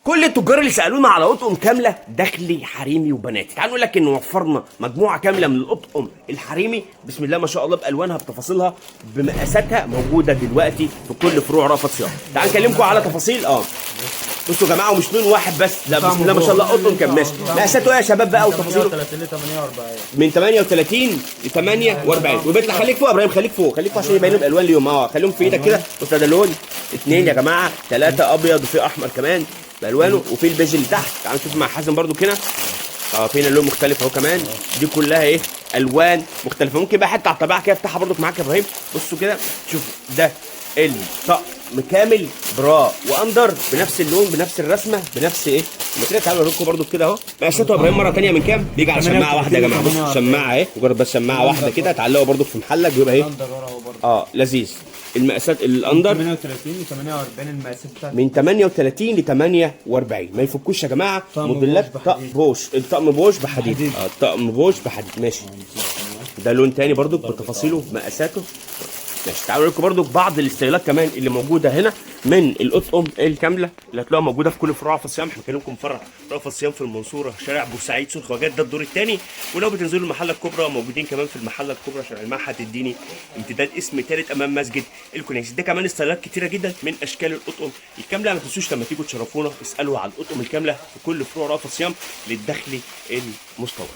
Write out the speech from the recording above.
كل التجار اللي سالونا على اطقم كامله داخلي حريمي وبناتي، تعالوا نقول لك ان وفرنا مجموعه كامله من الاطقم الحريمي بسم الله ما شاء الله بالوانها بتفاصيلها بمقاساتها موجوده دلوقتي في كل فروع رأفت صيام. تعالوا نكلمكم على تفاصيل. بصوا يا جماعه، ومش لون واحد بس، لا بسم الله ما شاء الله اطقم كام ماشي. مقاساته ايه يا شباب بقى وتفاصيله؟ من 38 ل 48. وبيطلع خليك فوق يا ابراهيم، خليك فوق عشان يبين لهم الالوان اليوم. خليهم في ايدك كده. بص ده لون 2 يا جماعه، 3 ابيض وفي احمر كمان بالوانه، وفي البيج اللي تحت. تعالوا نشوف مع حازم برده كده. فينا اللون مختلف اهو كمان. دي كلها ايه؟ الوان مختلفه. ممكن بقى حتى على الطبيعه كده افتحها برده معاك يا ابراهيم. بصوا كده، شوفوا ده الطقم كامل برا واندر بنفس اللون بنفس الرسمه بنفس ايه الماتريال. تعالوا اوريكم برده كده اهو. مقاساته يا ابراهيم مره ثانيه من كام؟ بيجي على شماعه واحده يا جماعه. بصوا شماعه اهي، مجرد بس شماعه واحده كده تعلقوا برده في محلك بيبقى ايه لذيذ. المقاسات الاندر 38 ل 48. المقاسات بتاعتها من 38 ل 48. ما يفكوش يا جماعه. موديلات طقم بوش. الطقم بوش بحديد. الطقم بوش بحديد ماشي. ده لون تاني برضو بتفاصيله بمقاساته ماشي. تعالوا لكم برضو بعض الاستايلات كمان اللي موجوده هنا من الاطقم الكامله اللي هتلاقوها موجوده في كل فروع رأفت صيام. احنا بنكلمكم فرع رأفت صيام في المنصوره، شارع بورسعيد، سوق خواجات، ده الدور الثاني. ولو بتنزلوا المحله الكبرى موجودين كمان في المحله الكبرى شارع المعهد الديني، امتداد اسم ثالث امام مسجد الكنيسه. ده كمان استايلات كتيره جدا من اشكال الاطقم الكامله. ما تنسوش لما تيجوا تشرفونا اسالوا على الاطقم الكامله في كل فروع رأفت صيام للدخل المستورد.